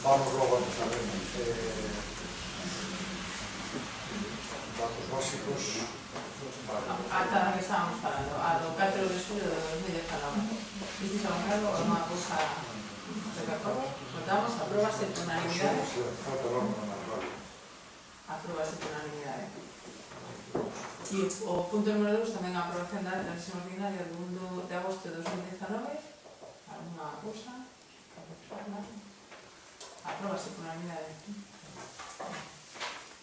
Vamos logo a empezar. Datos básicos. A ata que estábamos falando, a do 4 de xulio de 2019. Vistes a un grado ou unha cousa de acordo? Votamos, aprobase por unanimidade. Aprobase por unanimidade. E o punto número 2 tamén a aprobación da sesión ordinaria do 1 de agosto de 2019. Alguna cousa? Aprobase por unanimidade.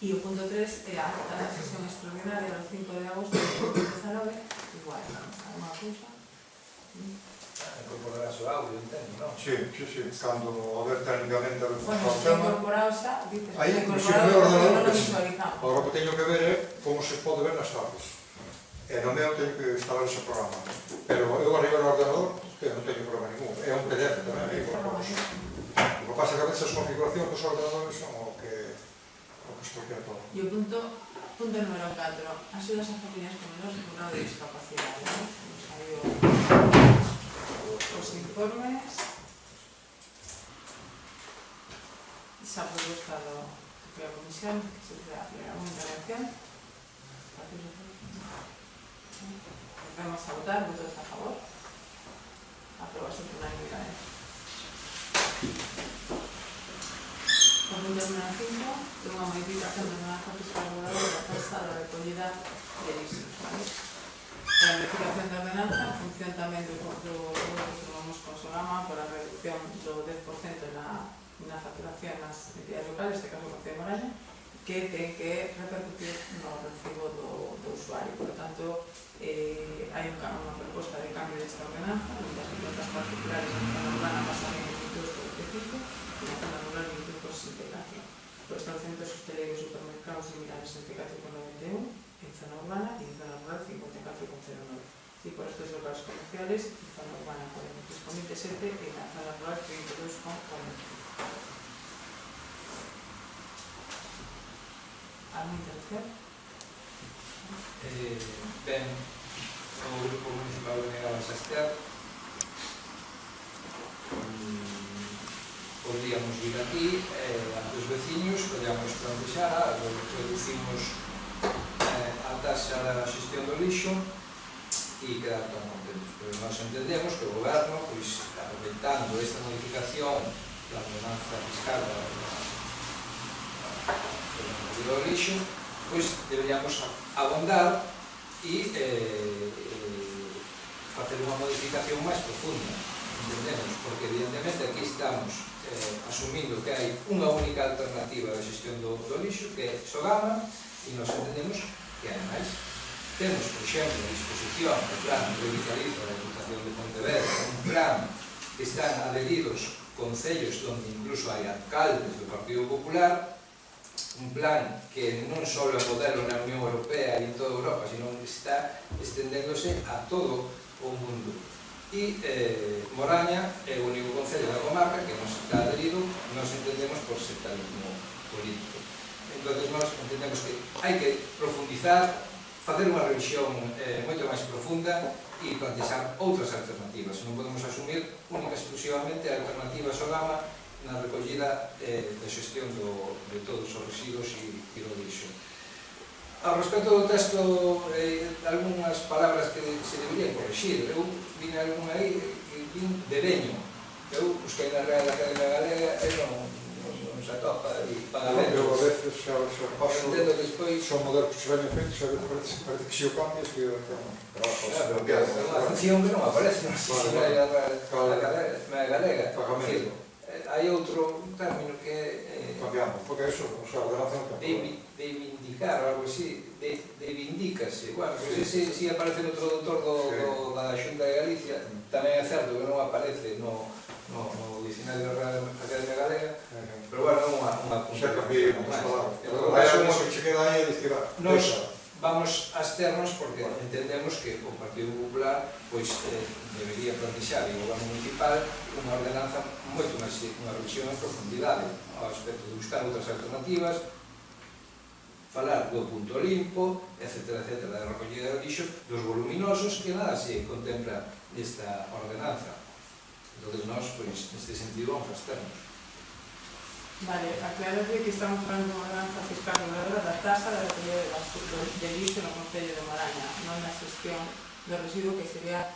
E o punto 3 é a acta da sesión extraordinaria do 5 de agosto de 2019. Igual, alguna cousa? Incorporarás o audio, entendo, non? Sí. Cando a ver técnicamente a Bueno, se está incorporado xa, dices, aí, incorporado, no ordenador, non lo pues, visualizamos. agora o que teño que ver é como se pode ver nas tablas. E no meu teño que instalar ese programa. Pero eu arriba no ordenador, que non teño problema ningún. É un PDF tamén, aí incorporado. O que pasa é que a veces as configuracións dos ordenadores son o que estropea todo. E o punto número 4, axudas a familias con menores con grado de discapacidade. Nos salió os informes. Esa propuesta da comisión, que se crea unha intervención. Vamos a votar, votos a favor. Aprobación por unanimidade. O punto número 5 é unha modificación da ordenanza fiscal reguladora da taxa da recollida de lixos. A modificación da ordenanza, en función tamén do que tomamos con Sogama por a reducción do 10% na facturación nas entidades locales, este caso o Concello de Moraña, que ten que repercutir no recibo do usuario. Por lo tanto, hai unha proposta de cambio desta ordenanza, onde as viviendas particulares en zona urbana pasan en 22,45 e na zona rural 22,64. Por establecimientos hosteleros e supermercados similares en 34,91 en zona urbana e en zona rural 54,09. E por estos locales comerciales, en zona urbana 43,27 e na zona rural 32,40. ¿Alguna intervención? Ben, o Grupo Municipal de Negado Sastear podríamos vir aquí ante os veciños, podríamos plantexar, reducimos a taxa da xestión do lixo e quedar tan contentos. Pero nós entendemos que o Goberno, aproveitando esta modificación da ordenanza fiscal do lixo, pois deberíamos abondar e facer unha modificación máis profunda, entendemos, porque evidentemente aquí estamos asumindo que hai unha única alternativa de xestión do lixo, que é Sogama, e nos entendemos que hai máis. Temos, por exemplo, a disposición do plan de revitalizo da Deputación de Pontevedra, un plan que están adheridos concellos onde incluso hai alcaldes do Partido Popular, un plan que non só é modelo na Unión Europea e en toda Europa, sino que está estendéndose a todo o mundo. E Moraña é o único concello da comarca que nos está adherido, nos entendemos por sectarismo político. Entón, nos entendemos que hai que profundizar, facer unha revisión moito máis profunda e plantexar outras alternativas. Non podemos asumir única exclusivamente a alternativa Sogama na recollida da xestión de todos os residuos e do lixo. Ao respecto do texto, algunhas palabras que se deberían corrixir. Eu vin algún aí, vin de veño. Eu busquei na Real Academia Galega e non se atopa e paga menos. Eu a veces xa paso, entendo despois... son modelos que se ven feitos, a veces parece que se o cambias que é unha función que non aparece na Academia Galega. Hai outro término que é... Cambiamos, porque eso, o sea, a ordenanza non cambia. Reivindicar, algo así, reivindícase. Bueno, pois se aparece no traductor da Xunta de Galicia, tamén é certo que non aparece no dicionario da Academia Galega, pero bueno, non unha xa cambiei as palabras. Hai algo que che queda aí e diz que nos vamos a externos porque entendemos que o Partido Popular debería plantexar e o Goberno Municipal unha ordenanza moito máis, unha revisión en profundidade ao aspecto de buscar outras alternativas, falar do punto limpo, etc., da recollida de lixo, dos voluminosos, que nada se contempla nesta ordenanza. Entón, nós, neste sentido, vamos a externos. Vale, aclararle que estamos falando de ordenanza fiscal reguladora da taxa de recollida de lixo no Concello de Moraña, non na xestión do residuo, que sería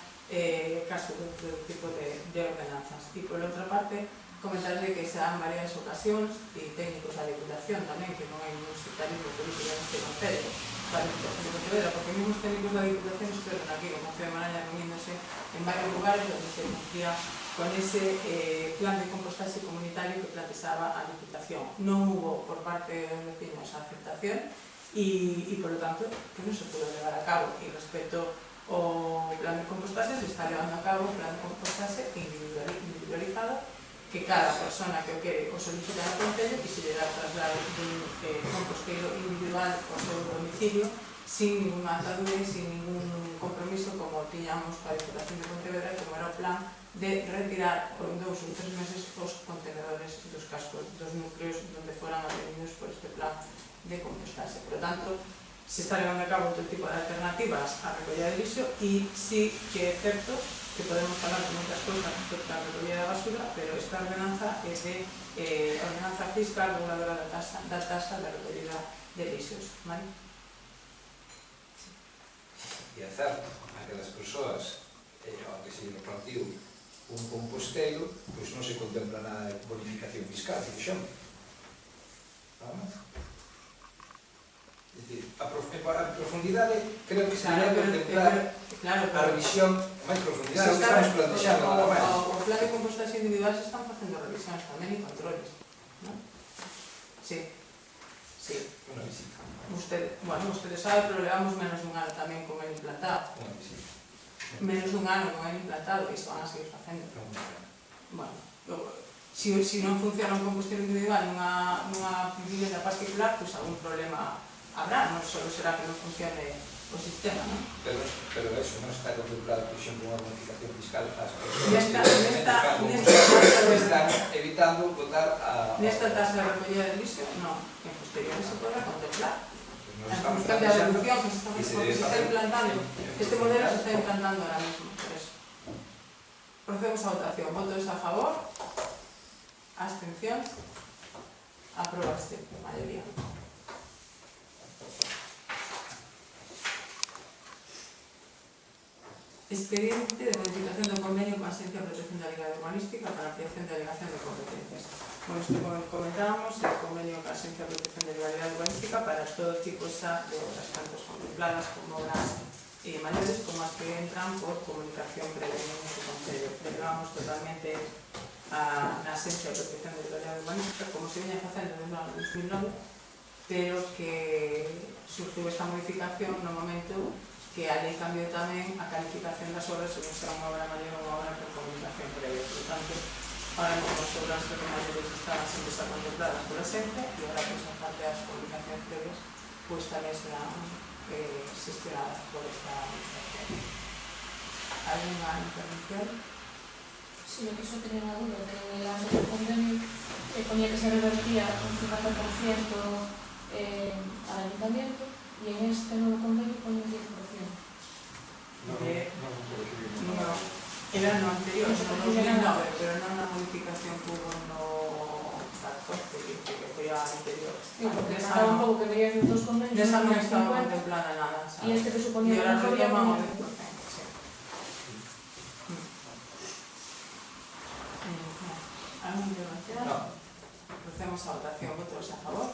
caso do tipo de ordenanzas. E, por outra parte, comentarle que se dan varias ocasións e técnicos da Diputación tamén, que non hai un sectarismo político neste Concello, para a Diputación de Pontevedra, porque mesmos técnicos da Diputación estuvieron aquí no Concello de Moraña reuniéndose en varios lugares onde se cumplía con ese plan de compostaxe comunitario que planteaba a Diputación. Non hubo por parte dos vecinos a aceptación e, por lo tanto, que non se pudo levar a cabo. E respecto ao plan de compostaxe, se está levando a cabo un plan de compostaxe individualizado, que cada persona que o quere o solicita no Concello e se lle dá trasladar dun composteiro individual ao seu domicilio, sin ninguna atadura e sin ningún compromiso, como tiñamos para a Diputación de Pontevedra, como era o plan de retirar en 2 ou 3 meses os contenedores dos cascos dos núcleos donde foran atendidos por este plan de compostaxe. Por lo tanto, se está levando a cabo outro tipo de alternativas á recollida de lixo e sí que é certo que podemos falar de moitas cousas respecto á recollida da basura, pero esta ordenanza é de ordenanza fiscal reguladora da taxa de recollida de lixos, vale? E é certo, aquelas persoas ao que se lle repartiu un composteiro, pois non se contempla nada de bonificación fiscal, dixemos. É dicir, a profundidade creo que se debe contemplar a revisión máis profundidade que estamos plantexando nada máis. O plan de compostaxe individual se están facendo revisións tamén e controles, non? Sí. Sí. Unha visita. Ustedes saben, pero levamos menos dun ano tamén con el implantado. Unha visita. Menos dun ano con el implantado e iso van a seguir facendo. Bueno, se non funciona un composteiro individual nunha vivenda particular, pois algún problema habrá, non só será que non funcione o sistema, non? Pero eso non está contemplado, por exemplo, unha bonificación fiscal ás persoas que están evitando votar a... Nesta taxa de recollida de lixo, non. En posterior se podrá contemplar. Nos En estamos función da reducción que se está implantando, este modelo se está implantando ahora mismo, por eso. Procedemos a votación. Votos a favor, abstención, aprobaste, maioría. Expediente de modificación do convenio con a Agencia de Protección da Legalidade Urbanística para a ampliación da delegación de competencias. Bueno, isto como comentábamos, é o convenio con a Agencia de Protección da Legalidade Urbanística para todo tipo de obras, tanto contempladas como obras mayores, como as que entran por comunicación previa en este Concello. Derivamos totalmente na Agencia de Protección da Legalidade Urbanística, como se viña facendo desde o ano 2009, pero que surgiu esta modificación no momento que a lei cambiou tamén a calificación das obras según será unha obra maior ou unha obra con comunicación previa. Por tanto, ahora mismo as obras mayores estaban sempre contempladas pola Agencia e ahora, pois, a parte das comunicacións previas, pois tamén serán gestionadas por esta administración. ¿Alguna intervención? Sí, lo que yo tenía una duda, que en el anterior convenio ponía que se revertía un 50% al ayuntamiento y en este nuevo convenio pone un 10%. No, era no anterior, no 2009, pero non na modificación que hubo no 14, que foi a anterior. Estaba un pouco que veía que os dos convenios Nesa non estaba contemplada nada. E este que suponía que non podía como... ¿Alguna intervención? No. Procedemos a votación. ¿Votos a favor?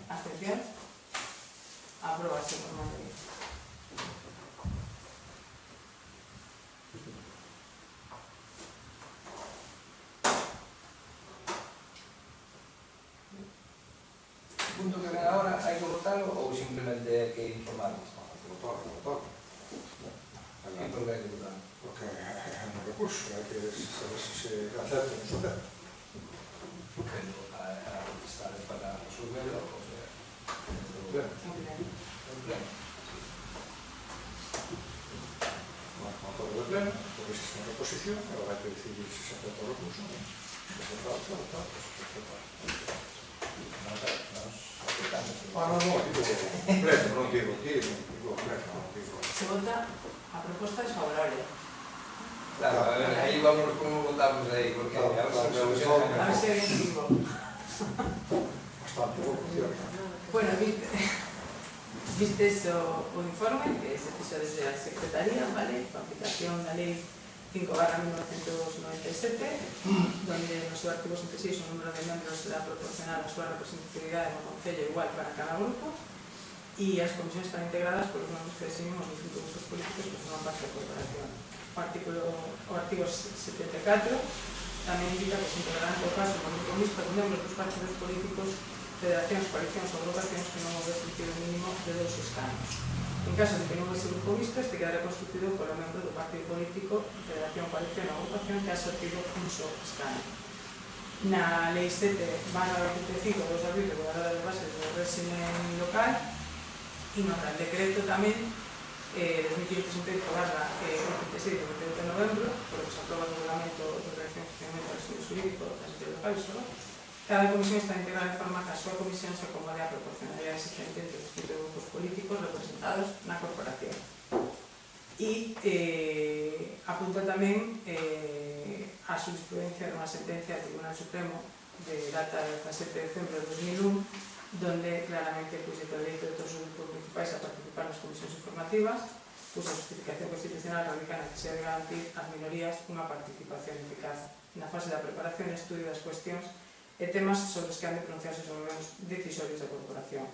¿Abstención? Aprobación por mayoría. O punto que ven agora, hai que votarlo ou simplemente hai que informarlo? Votar. E por que hai que votarlo? Porque é un recurso, hai que saber se se acepta ou non se acepta. Pero está para resolverlo, o sea, Pleno. en pleno. Bueno, con todo de pleno, porque se é unha reposición, agora hai que decidir se se acepta o recurso ou non. Se se acepta, se acepta. Non, pleno, non digo aquí, digo pleno, non digo. Se vota, a proposta é favorable. Claro, a ver, aí vamos como votamos aí, porque a ver se Vistes o informe que se fixo desde a Secretaría, vale, a aplicación da Lei 5/1997, donde no seu artigo 66 o número de membros será proporcional a súa representatividade no Concello igual para cada grupo, e as comisións están integradas polos membros que designen os distintos grupos políticos que forman parte da corporación. O artigo 74 tamén indica que se integrarán por caso no grupo mixto os membros dos partidos políticos, federacións, coalicións ou agrupacións que non houve sentido mínimo de 2 escanos. En caso de que non houvese grupo mixto, este quedará constituído polo membro do partido político, federación, coalición ou agrupación que ha obtido un só escano. Na Lei 7/85 de 2 de abril, reguladora das bases do régimen local, e no Real Decreto tamén 2568/86 de 28 de novembro, por que se aproba o regulamento de creación e funcionamento do estudio jurídico das entidades locales, cada comisión está integrada de forma que a súa comisión se acomode á proporcionalidade existente entre os distintos grupos políticos representados na corporación. E apunta tamén a jurisprudencia dunha sentencia do Tribunal Supremo de data de 17 de decembro de 2001, donde claramente se o dereito de todos os grupos principais a participar nas comisións informativas, a justificación constitucional radica na necesidade de garantir ás minorías unha participación eficaz na fase da preparación e estudio das cuestións e temas sobre os que han de pronunciarse os órganos decisorios da corporación.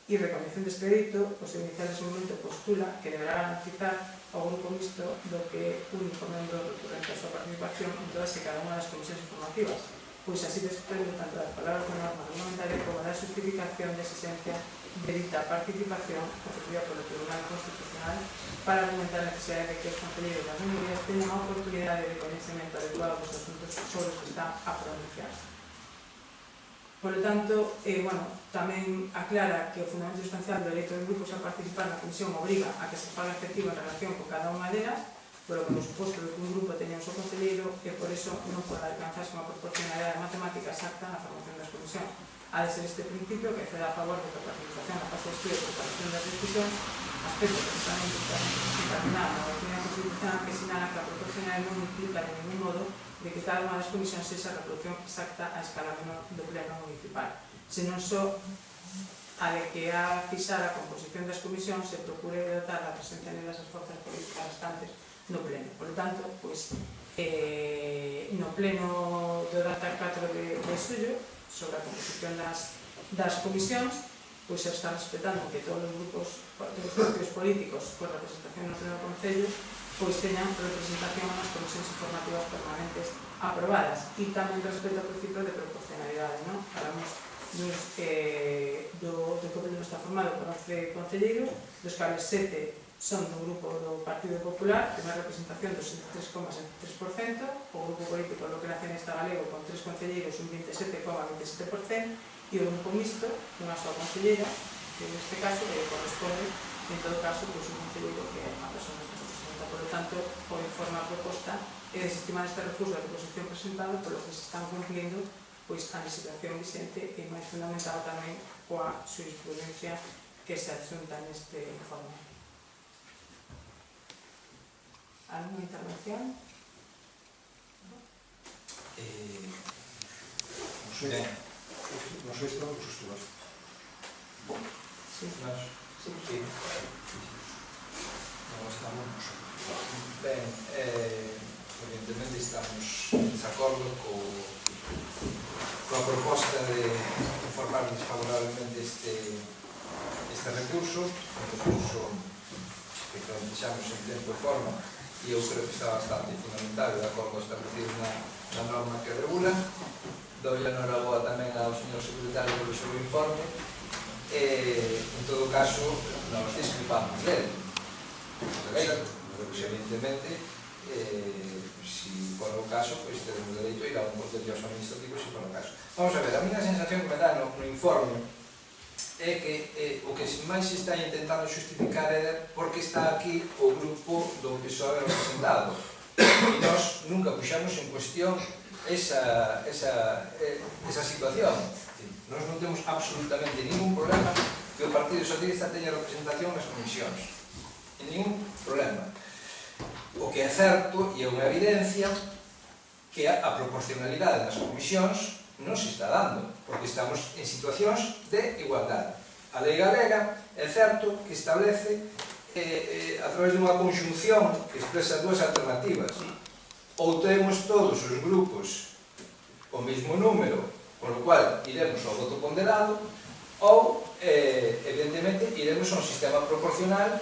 E reconhecendo este dereito, o seu inicial desenvolvemento postula que deberá garantizar ao grupo mixto do que único membro recurrente a súa participación en todas e cada unha das comisións informativas, pois así desprende tanto das palabras da norma reglamentaria como da justificación de existencia de dita participación ofrecida polo Tribunal Constitucional para argumentar a necesidade de que os concelleiros das minorías teñan a oportunidade de coñecemento adecuado dos asuntos sobre os que están a pronunciarse. Por lo tanto, tamén aclara que o fundamento sustancial do dereito dos grupos a participar na comisión obriga a que se faga efectivo en relación con cada unha delas, polo que no suposto de que un grupo teña un só concelleiro e por eso non pode alcanzarse unha proporcionalidade matemática exacta na formación das comisións. Ha de ser este principio que ceda a favor de que a participación na fase de estudio e preparación das decisións, aspecto que está determinado na doctrina constitucional, que sinala que a proporcionalidade non implica de ningún modo de que cada unha das comisións sexa a reproducción exacta a escala menor do pleno municipal, senón só a de que a fixar a composición das comisións se procure dotar a presencia das forzas políticas restantes no pleno. Por lo tanto, no pleno do data 4 de xullo, sobre a composición das comisións, se está respetando que todos os grupos, todos os partidos políticos con representación no pleno do Concello teñan representación nas comisións informativas permanentes aprobadas, e tamén respecto ao principio de proporcionalidade. Falamos do que o pleno está formado por 11 concelleiros, dos cuales 7 son do grupo do Partido Popular, que unha representación do 63,73%, o grupo político Bloque Nacionalista Galego con 3 concelleiros, un 27,27%, e o grupo mixto, unha soa concelleira, que neste caso corresponde, en todo caso, un concelleiro que é a persona que representa. Por lo tanto, o informe a proposta é desestimar este refuso da proposición presentada, polo que se están cumplindo a legislación vicente e máis fundamental tamén coa jurisprudencia que se adxunta neste informe. ¿Alguna intervención? Non sei se estamos estudas. Sí. Sí. Non estamos. Ben, evidentemente estamos en desacordo coa proposta de informar desfavorablemente este recurso, que planteamos en tempo e forma, e eu creo que está bastante fundamental de acordo establecido na norma que regula. Doi a noraboa tamén ao señor secretario polo seu informe, e en todo caso nos disculpamos dele, porque evidentemente si for o caso teremos dereito a ir a un contencioso administrativo si for o caso. Vamos a ver, a minha sensación que me dá no informe é que o que máis se está intentando justificar é porque está aquí o grupo do PSOE representado, e nós nunca puxamos en cuestión esa situación. Nós non temos absolutamente ningún problema que o Partido Socialista teña representación nas comisións, ningún problema. O que é certo e é unha evidencia que a proporcionalidade das comisións non se está dando, porque estamos en situacións de igualdade. A lei galega é certo que establece a través dunha conxunción que expresa dúas alternativas. Ou temos todos os grupos o mesmo número, con lo cual iremos ao voto ponderado, ou, evidentemente, iremos a un sistema proporcional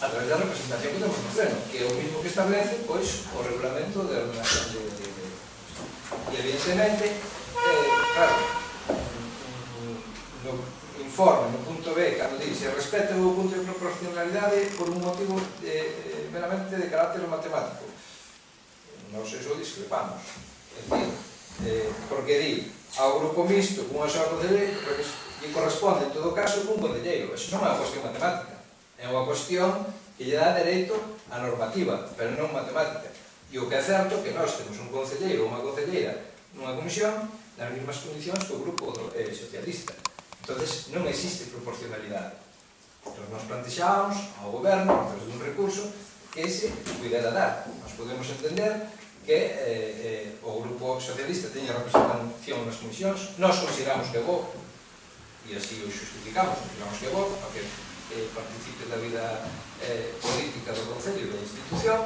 a través da representación que temos no pleno, que é o mismo que establece, pois, o regulamento de ordenación de... E, evidentemente, claro, no informe, no punto B, cando dice respecto ao punto de proporcionalidade por un motivo meramente de carácter matemático. Nós eso discrepamos. É dicir, porque di ao grupo mixto cunha sola concelleira que corresponde en todo caso cun concelleiro. Eso non é unha cuestión matemática. É unha cuestión que lle dá dereito á normativa, pero non matemática. E o que é certo é que nós temos un concelleiro ou unha concelleira nunha comisión nas mesmas condicións que o grupo socialista. Entón, non existe proporcionalidade. Entón, nos plantexábamos ao goberno, a través dun recurso, que ese pudera dar. Nos podemos entender que o grupo socialista teña representación nas comisións, nós consideramos que é bo, e así o xustificamos, consideramos que é bo, porque participe da vida política do Concello e da institución,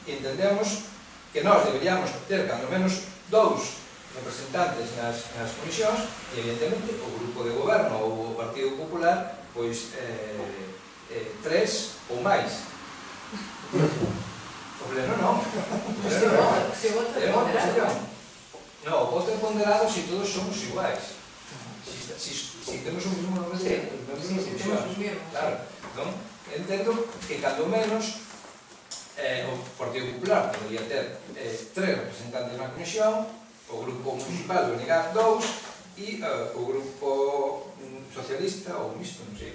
e entendemos que nós deberíamos ter, cando menos, 2 representantes nas comisións, e evidentemente o grupo de goberno ou o Partido Popular, pois 3 ou máis. O pleno non. Se o voto é ponderado. Non, o voto é ponderado se todos somos iguais. Si temos un mismo número de membros nas comisións. Claro. Entón, entendo que cando menos o Partido Popular podería ter 3 representantes na comisión, o grupo municipal do negar 2 e o grupo socialista ou mixto, non sei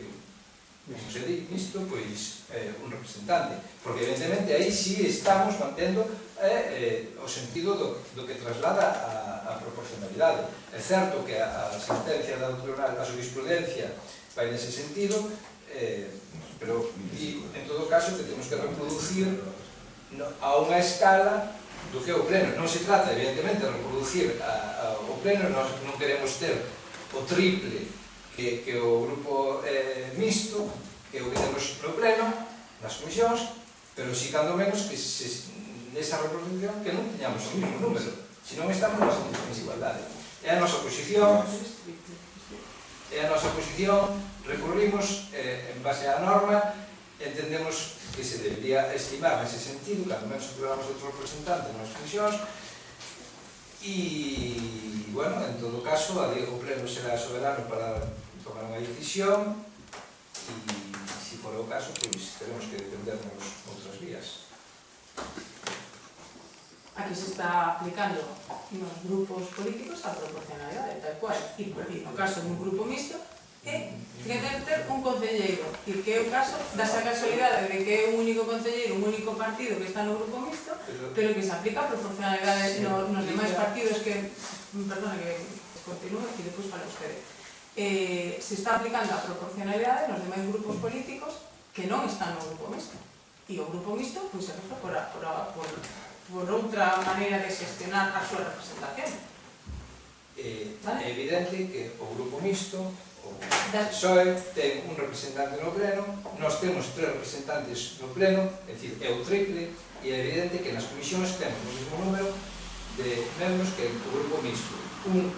se di mixto, pois un representante, porque evidentemente aí sí estamos mantendo o sentido do que traslada a proporcionalidade. É certo que a sentencia da tribunal, a jurisprudencia vai nese sentido, pero en todo caso que temos que reproducir a unha escala do que é o pleno. Non se trata, evidentemente, de reproducir o pleno, nós non queremos ter o triple que o grupo mixto, que é o que temos no pleno, nas comisións, pero si cando menos que nesa reproducción que non teñamos o mesmo número, senón estamos nas condicións de igualdade. É a nosa posición, recurrimos en base á norma, entendemos que se debería estimar nese sentido, cando menos tuviéramos outros representantes nas comisións, e, bueno, en todo caso, o pleno será soberano para tomar unha decisión, e, se for o caso, pois teremos que defendernos outras vías. Aquí se está aplicando nos grupos políticos a proporcionalidade, tal cual. E no caso dun grupo mixto, é que debe ter un concelleiro. E que é o caso dasa casualidade de que é un único concelleiro, un único partido que está no grupo mixto, pero que se aplica a proporcionalidade nos demais partidos que... Perdona, que continúe e depois fala usted. Se está aplicando a proporcionalidade nos demais grupos políticos que non están no grupo mixto. E o grupo mixto, pois, se refa por outra maneira de gestionar a súa representación. É evidente que o grupo mixto, o PSOE, ten un representante no pleno, nós temos 3 representantes no pleno, é dicir, é o triple, e é evidente que nas comisións temos o mesmo número de membros que o grupo mixto, un.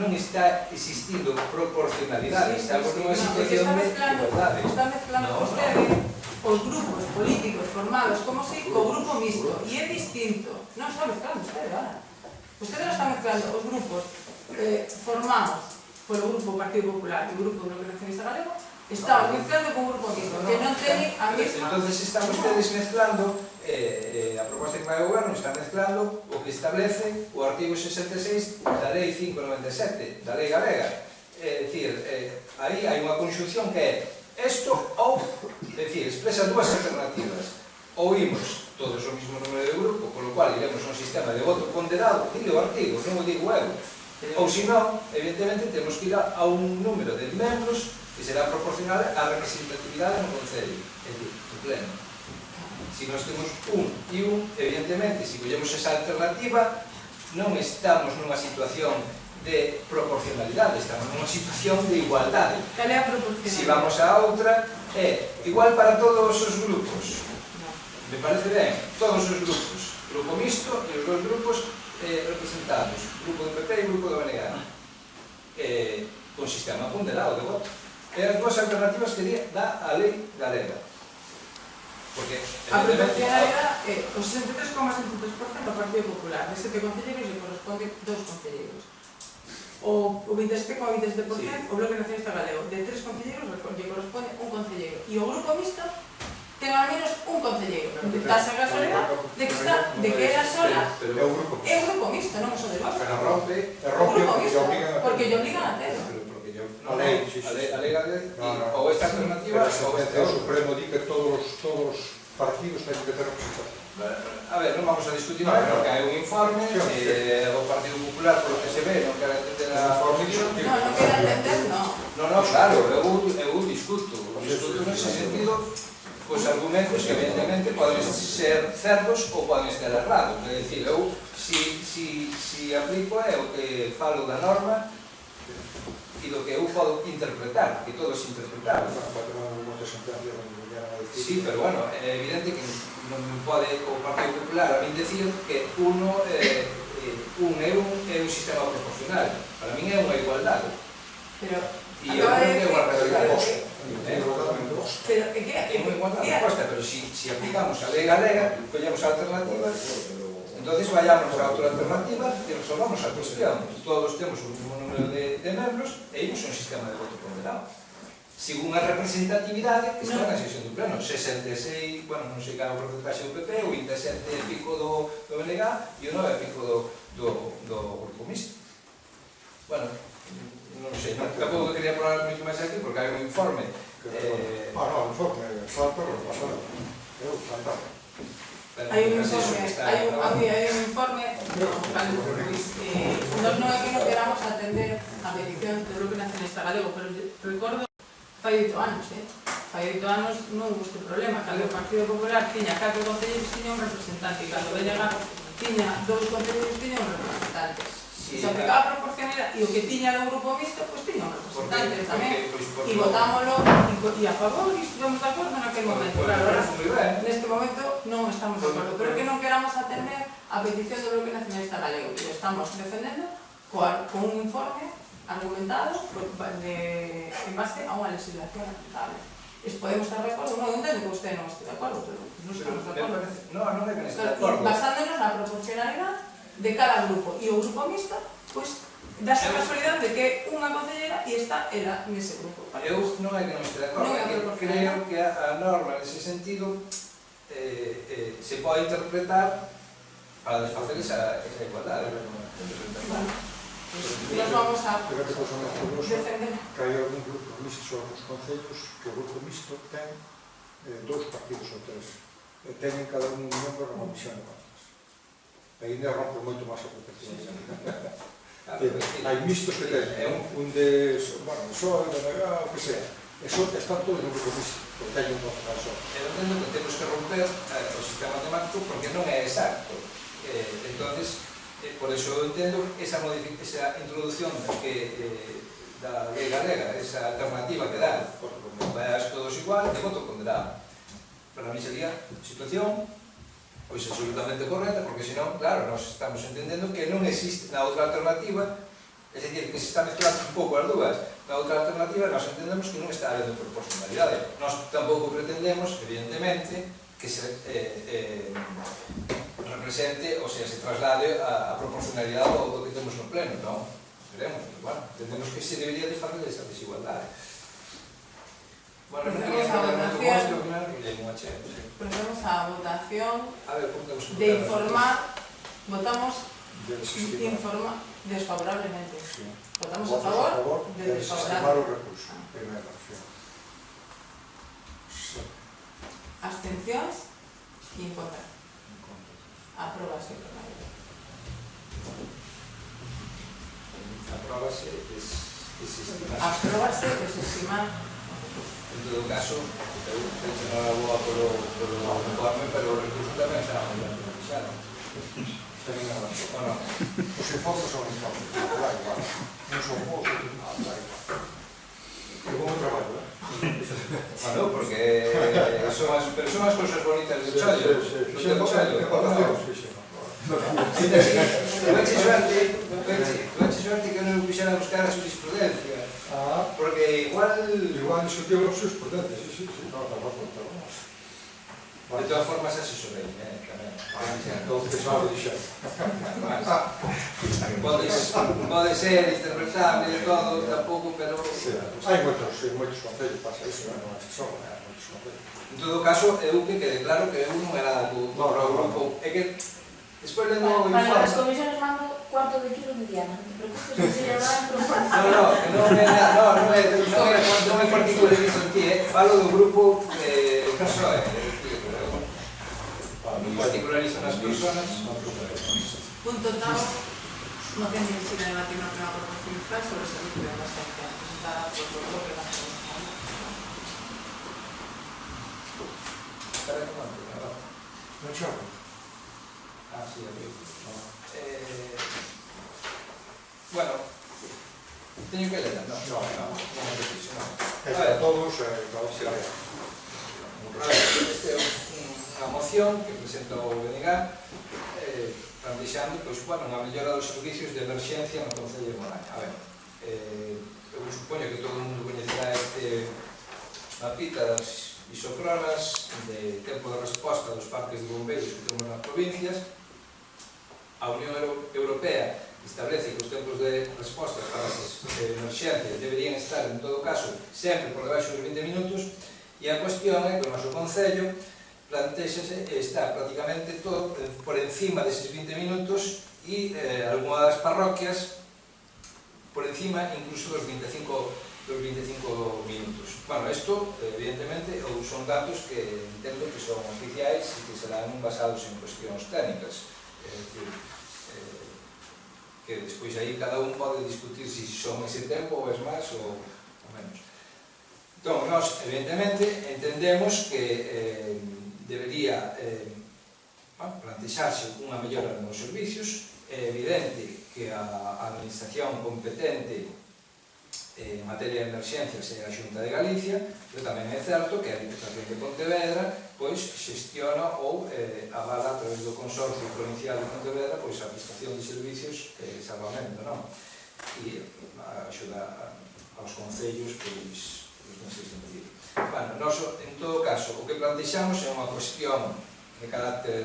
Non está existindo proporcionalidade, estamos nunha situación de igualdade. Está mezclando vostede os grupos políticos formados como si co grupo mixto, e é distinto. Non está mezclando vostede, ahora. Vostede non está mezclando os grupos formados polo Grupo Partido Popular e o Grupo Bloque Nacionalista Galego, está mezclando con un grupo mixto, que non ten a mesma... Entón, están ustedes mezclando, a proposta que vai ao goberno está mezclando o que establece o artigo 66 da Lei 597, da Lei Galega. É dicir, aí hai unha conxunción que é isto ou, é dicir, expresa dúas alternativas. Ou imos todos o mismo número de grupo, con lo cual iremos a un sistema de voto ponderado, dile o artigo, non o digo eu. Ou se non, evidentemente, temos que ir a un número de membros que será proporcional á representatividade no Concello, é dicir, no pleno. Se nós temos un e un, evidentemente, se collemos esa alternativa, non estamos nunha situación de proporcionalidade, estamos nunha situación de igualdade. Cal é a proporcionalidade? Se vamos a outra, é igual para todos os grupos. Me parece ben, todos os grupos. Grupo mixto e os dois grupos representados. Grupo do PP e grupo do BNG. Con sistema ponderado de voto. É as duas alternativas que dá a lei galega. Porque, a proporcionalidade é o 63,73% do Partido Popular. De 7 concelleiros lle corresponde 2 concelleiros. O 27,27% o Bloque Nacionalista Galego. De 3 concelleiros lle corresponde 1 concelleiro. E o Grupo Mixto ten ao menos 1 concelleiro. Dase a casualidade de que era sola. É o Grupo Mixto. É o Grupo Mixto, non o so de vos. Pero rompe porque lle obligan a ter. A lei, sí, sí. A lei galega, ou esta alternativa, ou esta o Supremo di que todos os partidos teñen que ter representación. A ver, non vamos a discutir nada, porque hai un informe do Partido Popular, por lo que se ve, non quero entender a formación. Non quero entender, non. Non, claro, eu discuto nese sentido, os argumentos que evidentemente poden ser certos ou poden estar errados. É dicir, eu, si aplico é o que falo da norma e do que eu podo interpretar, que todos interpretamos. Sí, pero bueno, é evidente que non pode o Partido Popular a min decir que un é un sistema proporcional. Para min é unha igualdade. Pero E eu creo que é unha realidade. Pero é que é unha igualdade proposta, pero si aplicamos a lei galega, collemos a alternativa, entonces vayamos a outra alternativa e resolvamos a cuestión. Todos temos o mesmo número de membros e imos un sistema de voto ponderado. Sigo unha representatividade que está na sesión do pleno. 66, bueno, non sei cal o porcentaxe do PP, o 27 e pico do BNG e o 9 e pico do Grupo Mixto. Bueno, non sei, tampouco quería probar moito máis aquí porque hai un informe. Non, o informe salta, pero pasado. Eu, saltado. Hai un informe nós non é que non queramos atender a petición do Bloque Nacionalista Galego, pero recordo fai 8 anos, fai 8 anos non hubo este problema, cando o Partido Popular tiña 4 concelleiros tiña un representante e cando o BNG tiña 2 concelleiros tiña un representante. Se aplicaba a proporcionalidade e o que tiña do Grupo Mixto, pois tiña un representante tamén e votámoslo e a favor e estivemos de acordo naquele momento. Claro, ahora, neste momento non estamos de acordo, pero que non queramos atender a petición do Bloque Nacionalista Galego, que estamos defendendo con un informe argumentado en base a unha legislación aplicable. Podemos estar de acordo, non entendo que usted non esté de acordo, pero non estamos de acordo. Non é que non esté de acordo. Basándonos na proporcionalidade de cada grupo, e o Grupo Mixto, pois, dáse a casualidade de que unha concellera e está ela nese grupo. Eu non é que non esté de acordo, creo que a norma nese sentido se pode interpretar para desfacer esa igualdade. Nos vamos a defender. Que hai algún grupo mixto nos concellos que o Grupo Mixto ten 2 partidos ou 3. Teñen cada un membro na comisión de contas. Ainda rompe moito máis a proporcionalidade. Hai mixtos que teñen un de, bueno, PSOE, de BNG, o que sea. Eso están todos no Grupo Mixto, porque hai un contra só. Eu entendo que temos que romper o sistema matemático porque non é exacto. Entonces, por eso eu entendo esa introducción da lei galega, esa alternativa que dá, vayas todos igual, de voto ponderado. Para mí sería situación pois absolutamente correcta, porque senón, claro, nós estamos entendendo que non existe na outra alternativa, é dicir, que se está mezclando un pouco as dúas. Na outra alternativa, nós entendemos que non está habendo proporcionalidade. Nós tampouco pretendemos, evidentemente, que se represente, ou sea, se traslade a proporcionalidade do que temos no pleno, non? Esperemos, pero, bueno, entendemos que se debería de fazer esa desigualdade. Bueno, non quería falar moito con isto, que non é unha chea. Procedemos á votación de informar, votamos informar desfavorablemente. Votamos a favor de desfavorable. O recurso, primeira opción. Abstencións e en contra. Apróbase por maioría. Apróbase desestimar. En todo caso, eu penso non era boa polo informe, pero o recurso tamén será moi ben revisado. terminado. ou non? Os informes son informes, da igual. Non son bons, da igual. É bom traballo, Bueno, porque son as cousas bonitas do chollo. Do teu chollo. Tuveche suerte que non puxera a buscar a jurisprudencia. Porque igual discutiu os seus prudentes, sí. de todas formas asesorei, tamén. Entón, pensaba dixer. Pode ser interpretable e todo, tampouco, pero... Hai moitos concellos, pasa iso, non é só, moitos concellos. En todo caso, eu que quede claro que eu non era do grupo. É que, despois lendo o Para as informe... comisiones mando cuarto de kilo de Diana, non te preocupes, que se lle dan proporción. Non é particularista en ti, falo do grupo PSOE. Non particularizo nas personas. Punto octavo, moción de inicio de debate una primera proposición fiscal sobre el servicio de emergencia, presentada por el grupo de la Nacional. Non chamo? Sí, abriu. Bueno, teño que ler, non? Non me preciso, non. É para todos, para os que lean. Este é unha moción que presenta o BNG plantexando unha mellora dos servicios de emerxencia no Concello de Moraña. A ver, eu supoño que todo o mundo coñecerá este mapita das isocronas de tempo de resposta dos parques de bombeiros que temos nas provincias. A Unión Europea establece que os tempos de resposta para as emerxencias deberían estar, en todo caso, sempre por debaixo dos 20 minutos, e a cuestión é que o noso Concello plantexase está prácticamente todo por encima deses 20 minutos e algunha das parroquias por encima incluso dos 25 minutos. Bueno, isto, evidentemente, son datos que entendo que son oficiais e que serán basados en cuestións técnicas. É dicir, que despois aí cada un pode discutir se son ese tempo ou es máis ou menos. Entón, nós, evidentemente, entendemos que debería plantexarse unha mellora nos servicios. É evidente que a administración competente en materia de emerxencias é a Xunta de Galicia, pero tamén é certo que a Diputación de Pontevedra xestiona ou avala a través do Consorcio Provincial de Pontevedra a prestación de servicios de salvamento, non? E axuda aos concellos nese sentido. Bueno, nós, en todo caso, o que plantexamos é unha cuestión de carácter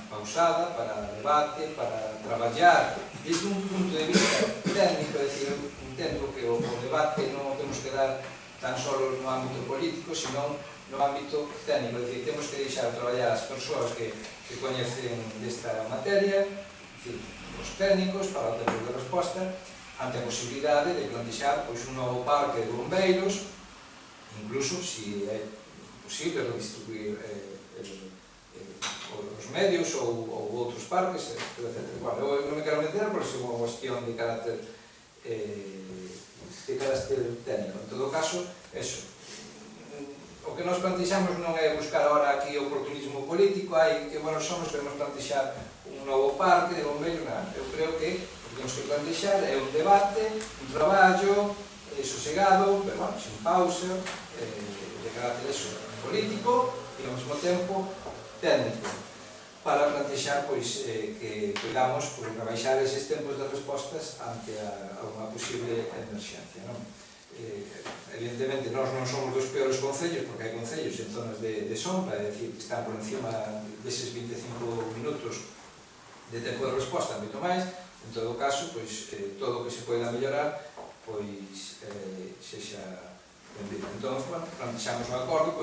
pausada, para debate, para traballar desde un punto de vista técnico, é dicir, entendo que o debate non o temos que dar tan só no ámbito político, senón no ámbito técnico, é dicir, temos que deixar traballar as persoas que coñecen desta materia, é dicir, os técnicos para o tempo de resposta, ante a posibilidade de plantexar un novo parque de bombeiros, incluso, se é posible, redistribuir os medios ou outros parques, etc. Bueno, eu non me quero meter por ser unha cuestión de carácter técnico. En todo caso, eso. O que nos plantexamos non é buscar agora aquí oportunismo político, hai que buenos somos, queremos plantexar un novo parque de bombeiros, nada. Eu creo que o que temos que plantexar é un debate, un traballo sosegado, pero bueno, sin pausa, de carácter político e ao mesmo tempo técnico, para plantexar que podamos rebaixar eses tempos de respostas ante a unha posible emerxencia. Evidentemente, nós non somos dos peores concellos, porque hai concellos en zonas de sombra, é dicir, que están por encima deses 25 minutos de tempo de resposta, moito máis. En todo caso, todo o que se poida mellorar, sexa benvido. Entón, plantexamos un acordo,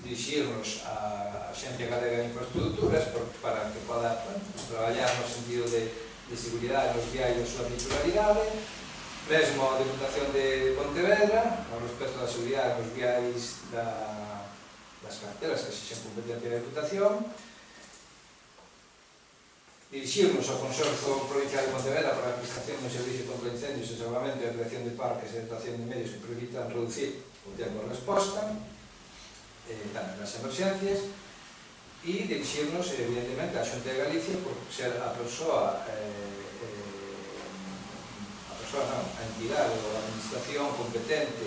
dirixirnos á Axencia Galega de Infraestructuras para que poda traballar no sentido de seguridade nos viais da súa titularidade, mesmo a Diputación de Pontevedra, ao respecto da seguridade nos viais das carreteras que exixen competencia da Diputación, dirixirnos ao Consorcio Provincial de Pontevedra para a prestación de servicio contra incendios e salvamento e a creación de parques e dotación de medios que permitan reducir o tempo de resposta nas emerxencias, e dirixirnos, evidentemente, á Xunta de Galicia por ser a entidade ou a administración competente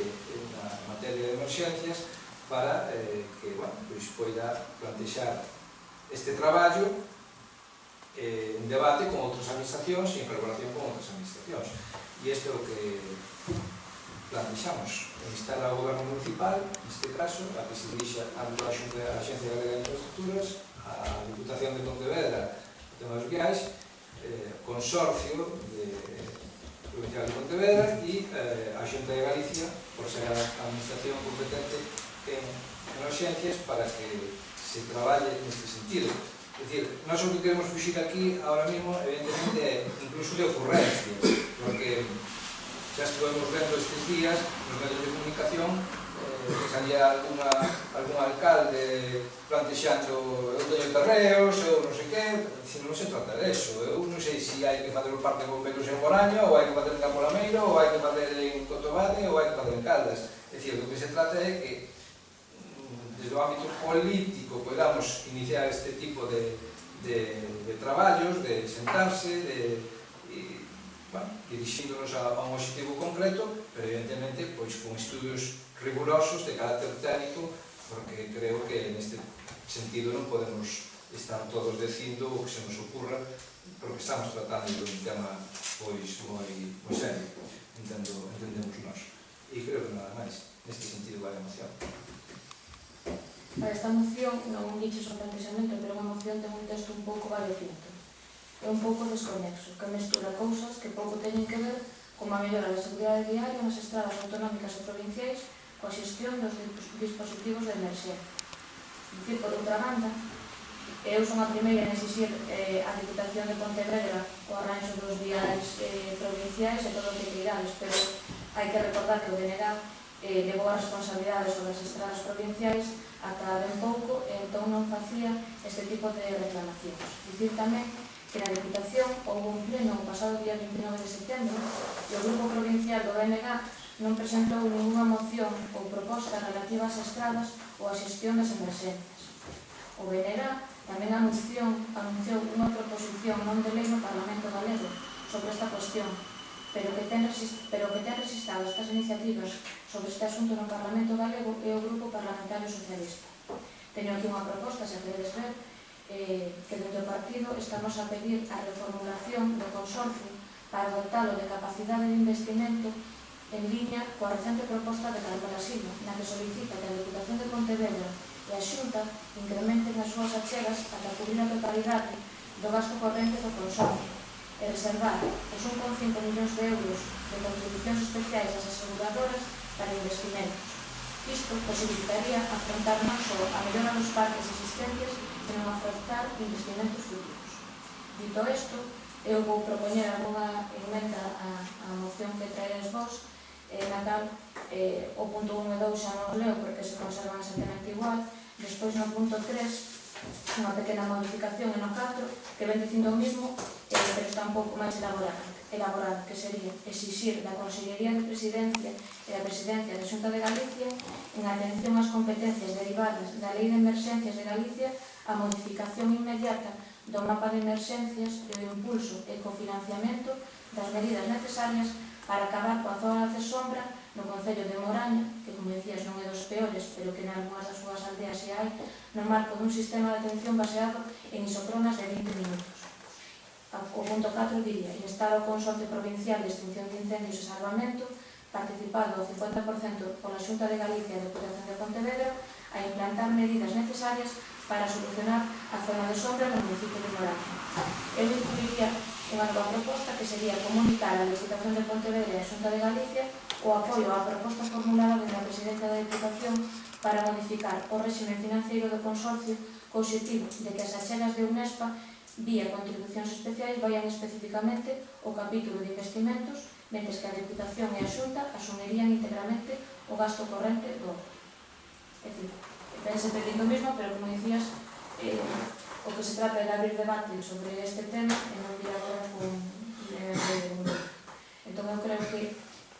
na materia de emerxencias para que, pois, poida plantexar este traballo en debate con outras administracións e en colaboración con outras administracións. E isto é o que plantexamos, instar ao Goberno Municipal, neste caso, a que se dirixa a Axencia Galega de Infraestructuras, a Diputación de Pontevedra, temas viais, Consorcio Provincial de Pontevedra e a Xunta de Galicia, por ser a administración competente en emerxencias, para que se traballe neste sentido. É dicir, nós o que queremos fuxir aquí, ahora mismo, evidentemente, é incluso de ocurrencias, porque xa estuvemos vendo estes días nos medios de comunicación que salía algún alcalde plantexando eu teño terreos, eu non sei que, non se trata disso. Eu non sei se hai que fazer o parque de bombeiros en Moraña, ou hai que fazer en Campo Lameiro, ou hai que fazer en Cotobade, ou hai que fazer en Caldas. É dicir, o que se trata é que desde o ámbito político podamos iniciar este tipo de traballos, de sentarse, dirixíndonos a un objetivo concreto, pero evidentemente con estudios rigurosos de carácter técnico, porque creo que neste sentido non podemos estar todos dicindo o que se nos ocurra, porque estamos tratando de un tema moi serio, entendemos nós. E creo que nada máis, neste sentido vai a moción. Esta moción non dixe o plantexamento, pero unha moción ten un texto un pouco variopinto. É un pouco desconexo, que mestura cousas que pouco teñen que ver con a mellora da seguridade viaria nas estradas autonómicas e provinciais coa xestión dos dispositivos de emerxencia. Dicir, por outra banda, eu son a primeira en exixir a Diputación de Pontevedra o arranxo dos viais provinciais e todo o que queirades, pero hai que recordar que o BNG levou a responsabilidade sobre as estradas provinciais ata ben pouco, e entón non facía este tipo de reclamacións. Dicir tamén que na Diputación houve un pleno o pasado día 29 de setembro e o Grupo Provincial do BNG non presentou ninguna moción ou proposta relativa ás estradas ou á xestión das emerxencias. O BNG tamén anunciou unha proposición non de lei no Parlamento Galego sobre esta cuestión, pero que ten registrado estas iniciativas sobre este asunto no Parlamento Galego é o Grupo Parlamentario Socialista. Teño aquí unha proposta, se queredes ver, que dentro do partido estamos a pedir a reformulación do consorcio para dotalo de capacidade de investimento en liña coa recente proposta de Carmela Silva, na que solicita que a Diputación de Pontevedra e a Xunta incrementen as súas achegas ata cubrir a totalidade do gasto corrente do consorcio e reservar os 1,5 millóns de euros de contribucións especiais ás aseguradoras para investimentos. Isto posibilitaría afrontar non só a mellora dos parques existentes, senón afrontar investimentos futuros. Dito isto, eu vou propoñer algunha emenda á moción que traedes vos, na cal o punto 1 e 2 xa non os leo porque se conservan exactamente igual. Despois no punto 3 unha pequena modificación e no 4 que ven dicindo o mismo, pero está un pouco máis elaborada, que sería exixir da Consellería de Presidencia e da Presidencia da Xunta de Galicia, en atención ás competencias derivadas da Lei de Emerxencias de Galicia, a modificación inmediata do mapa de emerxencias e o impulso e cofinanciamento das medidas necesarias para acabar coa zona de sombra no concello de Moraña, que, como decías, non é dos peores, pero que en algunhas das súas aldeas se hai, no marco dun sistema de atención baseado en isocronas de 20 minutos. O punto 4 diría instar ao Consorcio Provincial de Extinción de Incendios e Salvamento, participado ao 50% pola Xunta de Galicia e a Diputación de Pontevedra, a implantar medidas necesarias para solucionar a zona de sombra no municipio de Moraña. Eu incluiría unha nova proposta que sería comunicar á Diputación de Pontevedra e a Xunta de Galicia o apoio á proposta formulada dentro da Presidencia da Diputación para modificar o réxime financiero do consorcio co objetivo de que as achegas de UNESPA vía contribucións especiais vayan especificamente ao capítulo de investimentos, mentres que a Diputación e a Xunta asumirían íntegramente o gasto corrente do outro. É dicir, pense pedindo o mesmo, pero como dicías, o que se trata é de abrir debate sobre este tema e non vir agora con entón eu creo que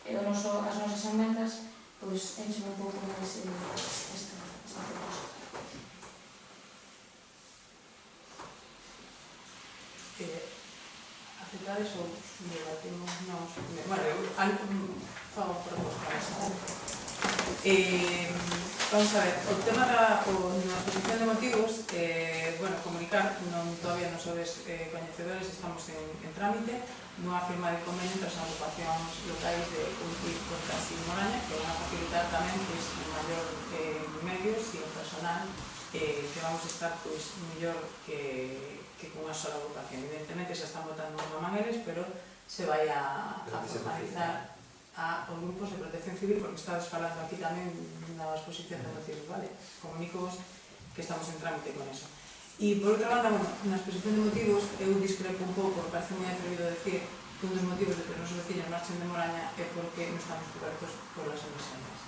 as nosas emendas enchen un pouco máis esta proposta. aceptades ou debatimos nos... Bueno, eu fago propostas. Vamos a ver, o tema na exposición de motivos, comunicar, todavía non sodes coñecedores, estamos en trámite nunha firma de convenio entre as agrupacións locais de Cumplir, Cortas e Moraña, que van a facilitar tamén maior medios e o personal que vamos a estar mellor que cunha sola agrupación. Evidentemente se están botando unha mangueres, pero se vai a formalizar a os grupos de protección civil, porque estades falando aquí tamén na exposición de motivos, vale? Comunicos que estamos en trámite con eso. E, por outra banda, na exposición de motivos, eu discrepo un pouco, me parece moi atrevido decir que un dos motivos de que os nosos veciños marchen de Moraña é porque non estamos cobertos por las emisiones.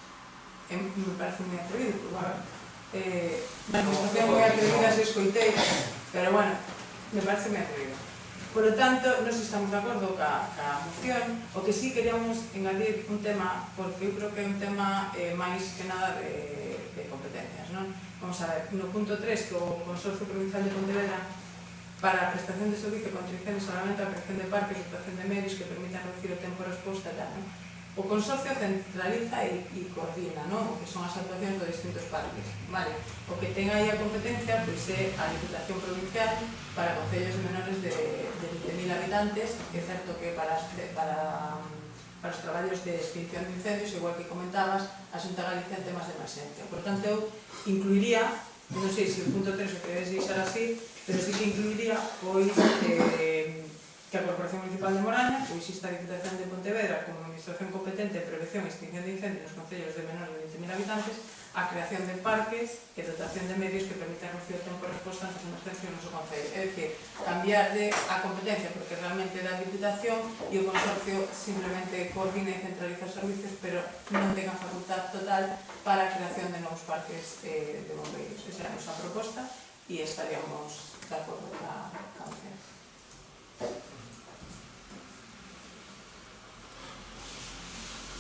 Me parece moi atrevido, porque, bueno, na administración moi atrevida se escoitei, pero, bueno, me parece moi atrevido. Por lo tanto, nos estamos de acordo ca moción. O que sí queríamos engadir un tema, porque eu creo que é un tema máis que nada de competencias, non? Vamos a ver, no punto 3, que o Consorcio Provincial de Pontevedra para a prestación de servicio contra incendios solamente a creación de parques, dotación de medios que permitan reducir o tempo de resposta, tal, non? O Consorcio centraliza e coordina, non? O que son as actuacións de distintos parques, vale? O que ten aí a competencia pois é a Diputación Provincial para concellos de menores de 20.000 habitantes, que é certo que para os traballos de extinción de incendios, igual que comentabas, a Xunta Galicia en temas de emerxencia. Por tanto, eu incluiría, non sei se o punto 3 o queredes deixar así, pero sí que incluiría pois que a Corporación Municipal de Moraña, ou exista a Diputación de Pontevedra como administración competente en prevención e extinción de incendios nos concellos de menores de 20.000 habitantes, a creación de parques e dotación de medios que permitan reducir o tempo de resposta ante as emergencias no noso concello. É dicir, cambiar a competencia, porque realmente da Diputación e o Consorcio simplemente coordina e centraliza os servicios, pero non ten a facultad total para a creación de novos parques de bombeiros. Esa é a nosa proposta e estaríamos de acordo con a moción.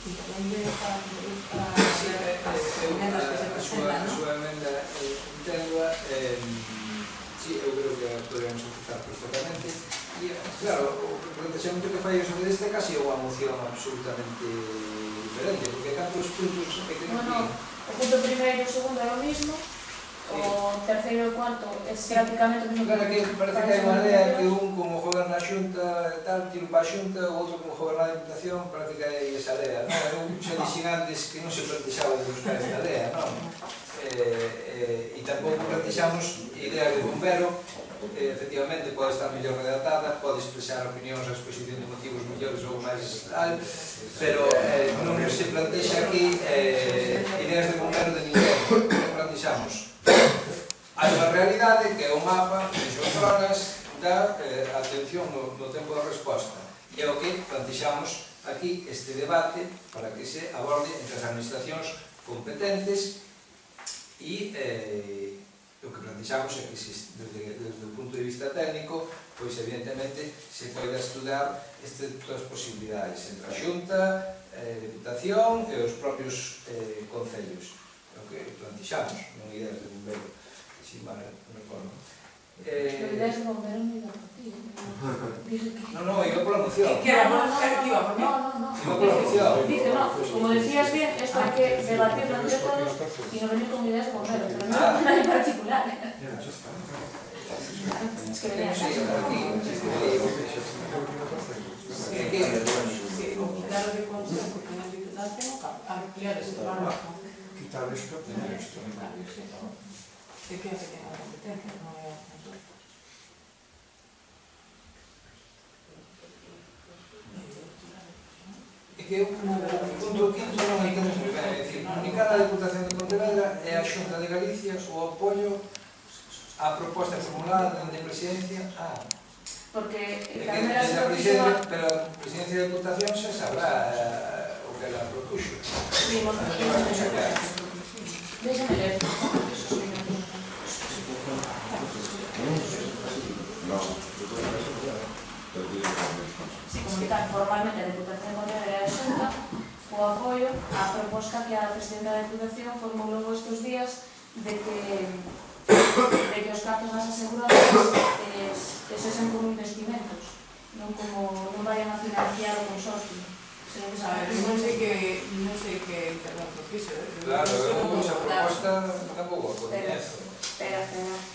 Depende para as emendas que se presentan, non? A súa emenda entendo-a, eu creo que podríamos aceptar perfectamente. E, claro, o plantexamento que fai sobre este casi é unha moción absolutamente diferente, porque cantos puntos que ten aquí... O punto primeiro e o segundo é o mismo, o terceiro e o cuarto é prácticamente o mesmo. Claro, que parece que hai unha idea que un como goberna a Xunta tal, tiro para a Xunta, o outro como goberna a Diputación, parece que hai esa idea, non? Eu xa dixen antes que non se plantexaba de buscar esta idea, non? E tampouco plantexamos ideas de bombero, efectivamente pode estar mellor redactada, pode expresar opinións a exposición de motivos mellores ou máis tal, pero non se plantexa aquí ideas de bombero de ninguén, non plantexamos. Hai unha realidade que é o mapa de zonas da atención no tempo de resposta, e é o que plantexamos aquí este debate para que se aborde entre as administracións competentes e o que plantexamos é que desde o punto de vista técnico, pois evidentemente se pode estudar estas duas posibilidades entre a Xunta, a Diputación e os propios concellos. É o que plantexamos, non ideas de bombero, sin mal reforma. Ideas de bombero non iba por ti. Non, iba pola moción. Que era por mí? Iba pola moción. Dice, no, como decías bien, esto hay que debatirlo entre todos y no venir con ideas de bombero, pero no con nadie en particular. Es que venía así. Quitar o de consenso que na Diputación, ampliar ese trabajo. Quitar isto, tener isto. É que hace que ten a competencia, non é a nosotros. É que o punto quinto non entendo moi ben, é dicir, comunicar a Diputación de Pontevedra e a Xunta de Galicia o apoio á proposta formulada de presidencia. Porque Pero a presidencia de Diputación xa sabrá o que ela propuxo. Déxame ler. Comunicar formalmente a Diputación de Pontevedra e a Xunta o apoio á proposta que a presidenta da Diputación formulou estes días de que de que os cartos das aseguradoras se sesen como investimentos, non vayan a financiar o consorcio. A ver, non sei que intervención fixo. Claro, eu esa proposta tampouco a coñezo. Espera.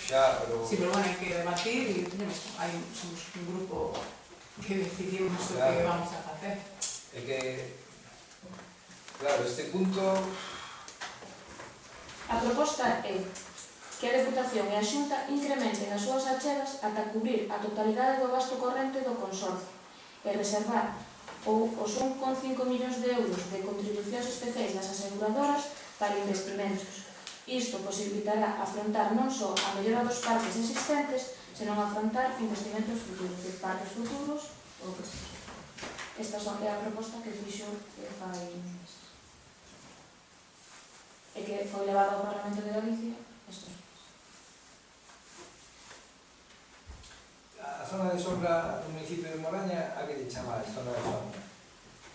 Xa, pero... Sí, pero bueno, hai que debatir e somos un grupo que decidimos o que vamos a facer. É que, claro, este punto... A proposta é que a Deputación e a Xunta incrementen as súas achegas ata cubrir a totalidade do gasto corrente do consorcio e reservar os 1,5 millóns de euros de contribucións especiais das aseguradoras para investimentos. Isto posibilitará afrontar non só a mellora dos parques existentes, senón afrontar investimentos futuros, de parques futuros ou que seja. Esta é a proposta que fixo fai uns meses. E que foi levado ao Parlamento de Galicia estes meses. A zona de sombra do municipio de Moraña, a que lle chama a zona de sombra?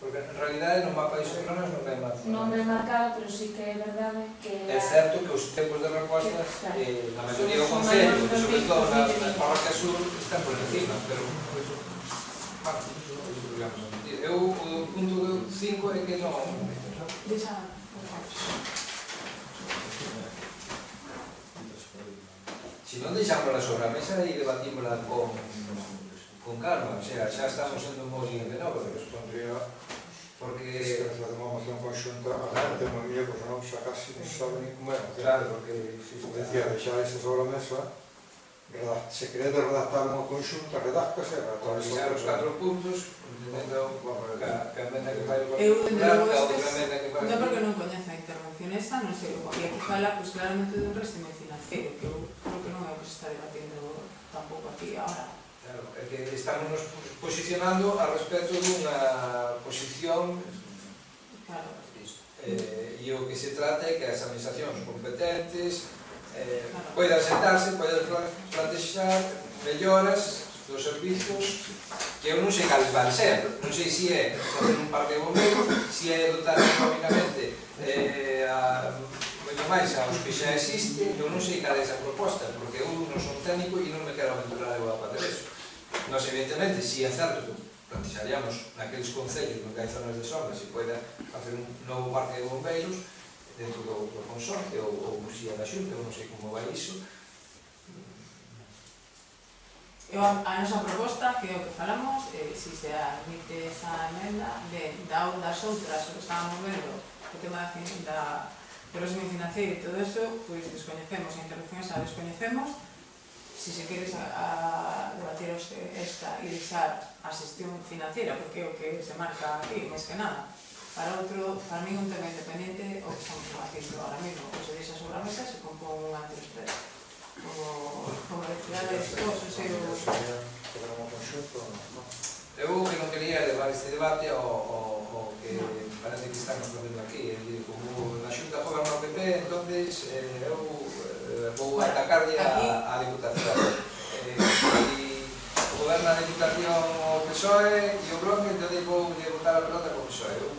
Porque en realidade no mapa de Sombronas non ven marcado. Non ven marcado, pero sí que é verdade que... É certo que os tempos de respostas, na maioría do concello, sobre todo nas parroquias sur, están por encima, pero... Eu, o punto 5 é que non... Se non deixámosla sobre a mesa e debatímosla con calma, o sea, xa estamos sendo moi ingenóvados. Porque... Se facemos unha moción conxunta, adelante, moi millón, porque non xa casi non sabe ni como é. Claro, porque... Decía, deixar isto sobre a mesa, se queredes redactar unha conxunta, redáctase, revisar os 4 puntos, entendendo que a emenda que fai o Eu, non porque non coñezo a intervención esa, non sei, e aquí fala claramente dun régimen financiero, que eu creo que non é o que se está debatindo tampouco aquí agora. Claro, é que estamos nos posicionando a respecto dunha posición, e o que se trata é que as administracións competentes poidan sentarse, poidan plantexar melloras dos servizos que eu non sei cales van ser, non sei se é facer un parque de bombeiros, se é dotar económicamente moito máis aos que xa existe, eu non sei cal é esa proposta, porque eu non son técnico e non me quero aventurar eu a facer eso. Nós, evidentemente, si é certo que plantexaríamos naqueles concellos no que hai zonas de sombra se poida facer un novo parque de bombeiros dentro do consorcio ou si é da Xunta, eu non sei como vai iso. A nosa proposta, que é o que falamos, se se admite esa emenda, das outras, o que estábamos vendo, o tema do régimen financiero e todo eso, pois descoñecemos, a intervención esa descoñecemos. Se se queres debatir esta e deixar a xestión financiera, porque é o que se marca aquí, máis que nada. Para mí un tema independiente, o que estamos debatindo ahora mesmo, o se deixa sobre a mesa, se compón un antes tres. Como decirades todos os seus... Eu que non quería levar este debate ao que parece que estamos facendo aquí, como na Xunta goberna o PP, entonces eu vou atacarlle a Diputación. E goberna a Diputación o PSOE e o Bloque, entón vou botar a pelota co PSOE. Eu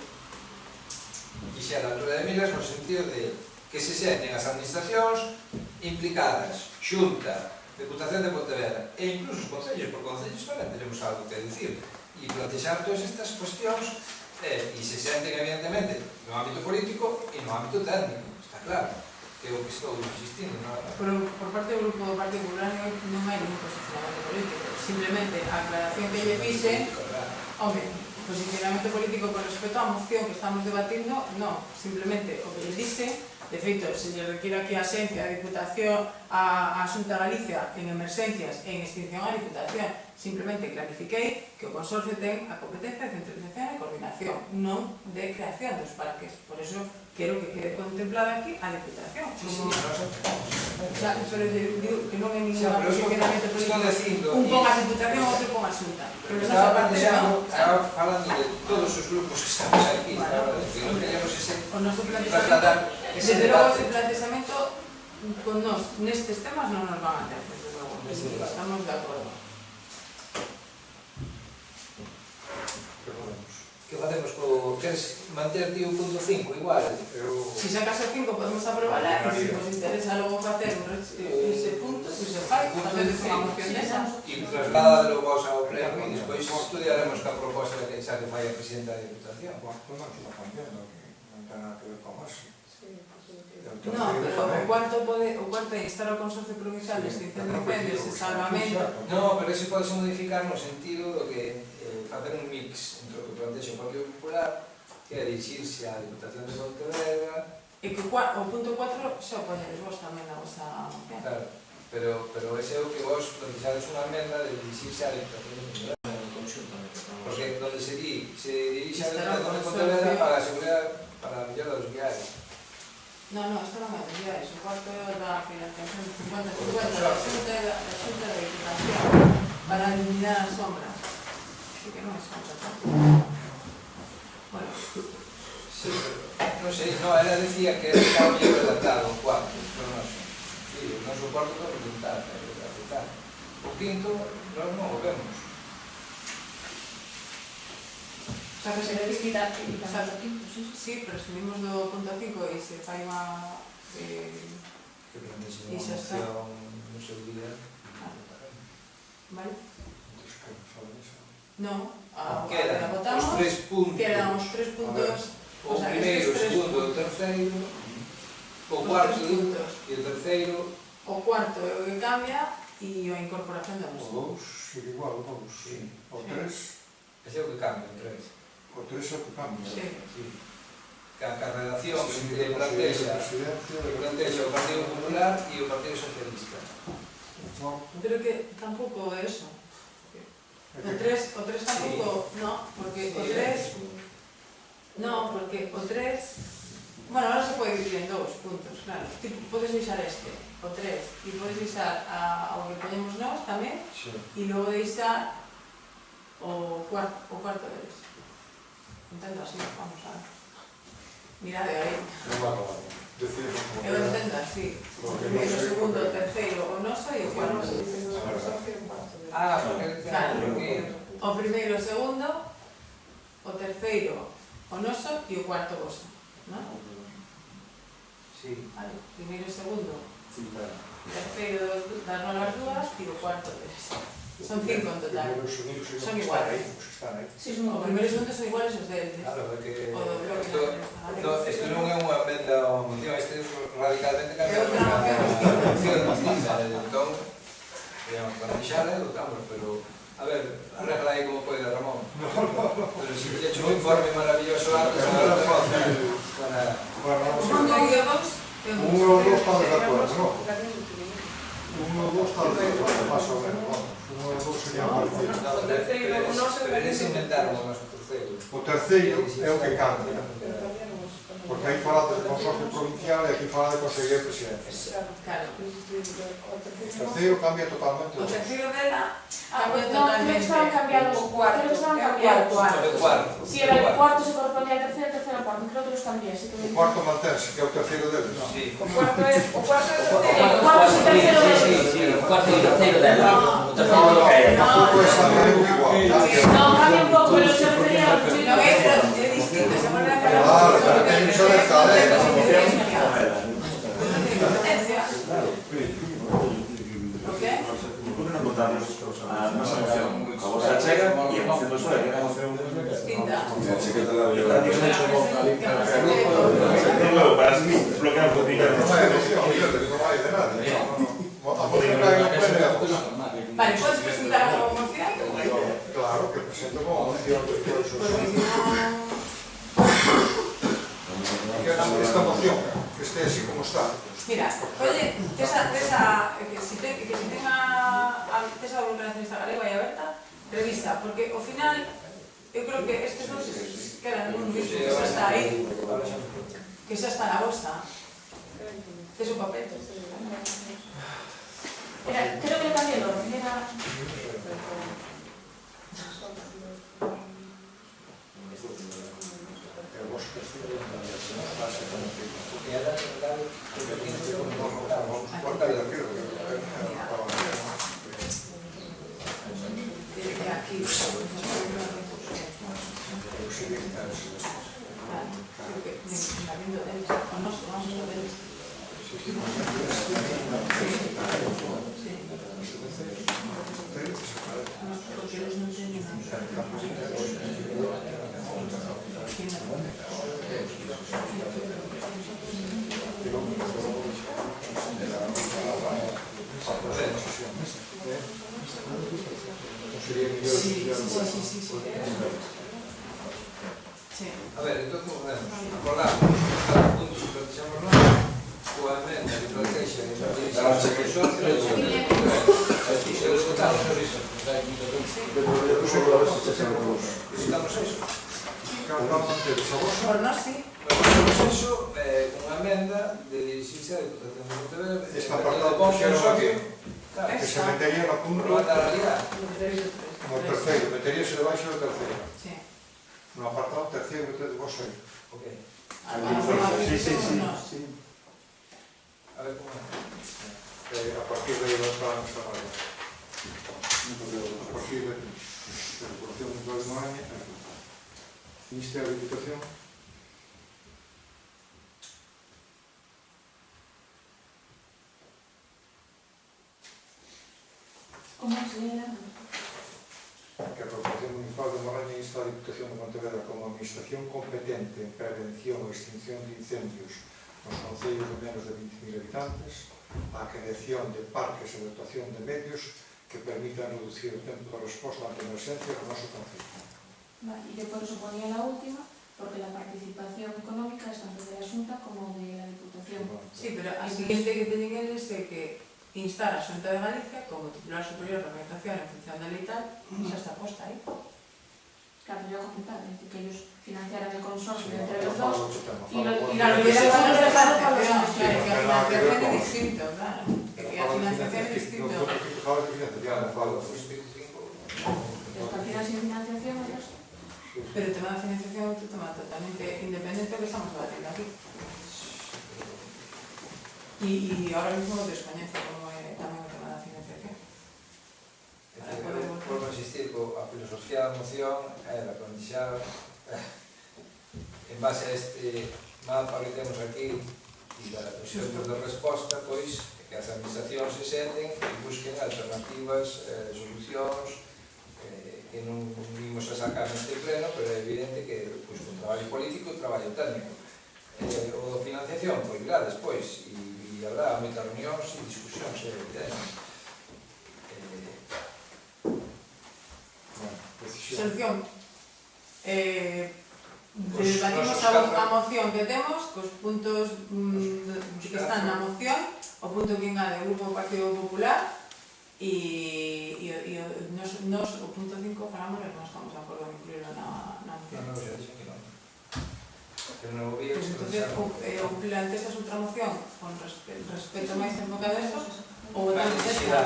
quixera a altura de miras no sentido de que se senten as administracións implicadas, Xunta, Deputación de Pontevedra e incluso os concellos, por concellos tamén tenemos algo que dicir, e plantexar todas estas cuestións e se senten evidentemente no ámbito político e no ámbito técnico, está claro, que é o que estou insistindo. Por parte do Grupo do Partido Popular non hai ningún posicionamento político, simplemente a aclaración que lle fixe, home, posicionamento político con respecto á moción que estamos debatindo, non, simplemente o que lle dixe. De feito, se lle require aquí a Xencia, a Diputación, a Xunta Galicia en emerxencias, en extinción a Diputación, simplemente clarifiquei que o Consorcio ten a competencia de centralización e coordinación, non de creación dos parques. Por eso, quero que quede contemplada aquí a Diputación. Pero digo que non hai ningún posicionamento político. Un pon a Diputación, outro pon a Xunta. Estaba falando de todos os grupos que estamos aquí, que non queríamos trasladar ese debate. Ese planteamento con nós nestes temas non nos van a ter, desde logo. Estamos de acordo. Que facemos co... manter ti o punto 5 igual. Si sacas o 5 podemos aprobarla e se nos interesa logo facer ese punto, se se fai, facedes unha moción desa. E trasladalo vos ao pleno e despois estudiaremos ca proposta que xa que fai a presidenta da Diputación. Pues non está cambiando, non ten nada que ver con eso. No, pero o cuarto é instar ao Consorcio Provincial de Extinción de Incendios e Salvamento. No, pero iso pode modificar no sentido do que facer un mix entre o que plantexa o Partido Popular, que é dirixirse á Diputación de Pontevedra. E que o punto 4 xa o poñedes vos tamén na vosa moción. Claro, pero ese é o que vos planteades unha emenda de dirixirse á Diputación de Pontevedra. Porque donde se dirixe á Diputación de Pontevedra para a seguridade, para a mellora dos viarios. No, isto non é de viajes, o cuarto é da financiación de 50-50 da Xunta da Diputación para eliminar as sombras. Así que non é sombra tampoco. Bueno. Sí, pero non sei, ela decía que estaba bien redactado o cuarto, pero non sei. Sí, o noso cuarto para preguntar, para aceptar. O quinto, nós non o vemos. O sea, que se Queredes quitar o quinto, sí, pero escribimos do punto 5 e se fai unha... Que plantexe E unha xa está. moción no seu día. Vale? No, Non, Quedan a os votamos, 3 puntos. quedan os 3 puntos... O primeiro, o segundo e o terceiro. O cuarto e o terceiro. O cuarto é o que cambia e a incorporación da o música. 2, igual, o 2. Sí. O 3, Ese é o que cambia, o 3. o 3 é o que cambia. Sí. Sí. Que a redacción que plantexa o Partido Popular e o Partido Socialista. Pero que tampouco é eso. O 3 tampouco, no, porque o 3... No, porque o 3... Bueno, ahora se pode dividir en 2 puntos, claro. Tipo, podes deixar este, o 3, e podes deixar ao que ponemos nós tamén, e logo deixar o cuarto deles. Entendo así, vamos a ver. Mirade aí. Eu entendo así. O primeiro, o segundo, o terceiro, o noso e o cuarto. Claro, o primeiro, o segundo, o terceiro, o noso e o cuarto voso, non? Sí. Vale, primeiro e segundo, terceiro das novas dúas e o cuarto deles. Son 5 en total. Son iguales. O primeiro e segundo son iguales os deles. Claro, é que... O do bloque Isto non é unha emenda a unha moción, isto é radicalmente É outra moción distinta. Entón, para deixar, votamos, pero... A ver, arregla aí como pode, Ramón. Pero se lle hecho un informe maravilloso antes, para... O 1 e o 2 é un... 1 e o 2 estamos de acordo, non? 1 e o 2 estamos de acordo, más ou menos, vamos. 1 e o 2 sería o terceiro. Pero eles inventaron o noso terceiro. O terceiro é o que cambia. Porque aí fala do Consorcio Provincial e aquí fala de conseguir presidencia. Claro. O terceiro cambia totalmente. O terceiro dela cambia No, creo que totalmente. estaban cambiados. Creo que estaban cambiados. O cuarto. Si era el cuarto se correspondía al tercero, el tercero al cuarto. Creo que los cambié, así que... O cuarto mantense, que é o terceiro deles. Sí. O cuarto é o terceiro. El cuarto es el tercero de Sí, sí, o cuarto e o terceiro dela. O terceiro do que é. Tampouco é exactamente igual. No, cambia un poco, pero se refería al No, primero. é distinto, se vuelve a Claro, pero ten iso de cadena. O qué? ¿Por qué no votamos a nosa moción? A vosa chega e a moción do PSOE, que é a moción Distinta. para así bloquear o que Non hai elección, non hai de nada. A moción cae no pleno e a voz. Vale, podes presentar a moción? Claro, que presento como moción despois. Porque si no... Esta moción, que este así como está. Mira, oye, que si tenga esa organización galega e aberta, revisa, porque ao final, eu creo que estes dos quedan nun mismo, que xa está aí, que xa está na bolsa. Tes o papel. Mira, creo que le cambié el orden. Era... Aquí. Vale, porque la viendo del o no se vamos a ver. Porque ellos no tienen A ver, entón, como vemos, acordamos, cada punto que planteamos nós, coa emenda de estrategia de consorcio, e os votamos por iso. Votamos iso. por nós, sí. Votamos iso, unha emenda de dirixirse a Diputación de Pontevedra, Esta apartado que se metería no punto, por matar a liar. no terceiro, meteríase debaixo do terceiro. Sí. No apartado terceiro de vos aí. Ok. A A ver como é. A partir de aí non está nesta área. A partir de Regulación Municipal de Moraña, Ministerio de Diputación, Como se era? que a Corporación Municipal de Moraña insta a Diputación de Pontevedra como administración competente en prevención e extinción de incendios nos concellos de menos de 20.000 habitantes, a creación de parques e dotación de medios que permitan reducir o tempo de resposta ante emerxencias no noso concello. Vale, y después suponía la última, porque la participación económica es tanto de la Xunta como de la Diputación. Sí, pero a siguiente que teñen eles é que instar a Xunta de Galicia como titular superior da organización en función da lei tal, xa está posta aí. Claro, yo voy a comentar, es decir, que ellos financiaran el consorcio entre los dos y Claro, lo que eso no es financiación, claro, que a financiación é con- distinto, claro. Que a financiación é distinto. No falo de financiación, no falo de hasta al final sin financiación el resto. Pero el tema da financiación é un tema totalmente independiente do que estamos debatiendo aquí. Y ahora mismo lo descoñece como é tamén o tema da financiación. Por insistir, a filosofía da moción era plantexar en base a este mapa que temos aquí e dos centros de resposta, pois, que as administracións se senten e busquen alternativas, solucións que non vimos a sacar neste pleno, pero é evidente que pois, con traballo político e traballo técnico. O da financiación, pois, irá despois, e habrá moitas reunións e discusións, é evidente. Solución. Debatimos a moción que temos, cos puntos que están na moción, o punto que engade o Grupo do Partido Popular e nos, o punto 5, falamos que non estamos de acordo en incluirlo na moción. Non, xa dixen que non. Pero non vi Pues entonces, o planteas outra moción con respecto máis enfocado a eso, ou votamos esta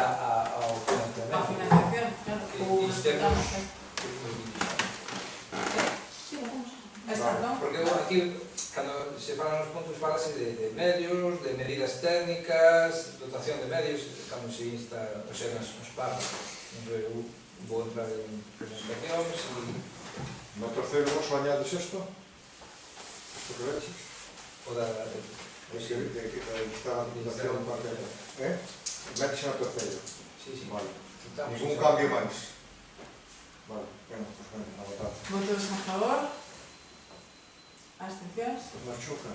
ao a financiamento. financiación, claro, ou respetamos esta. Sí, lo hacemos. Esta, non? Porque aquí, cando se falan os puntos, falase de medios, de medidas técnicas, dotación de medios, cando se insta, o sea, nos párrafos. Eu vou entrar en presentacións e No terceiro vos añades isto? Isto que veches? o da... Que está a administración para que... Metes no terceiro. Sí, sí. Vale. Aceptamos Ningún eso. cambio máis. Vale, bueno, pues venga, a votar. Votos a favor. Abstencións. Nos chocan.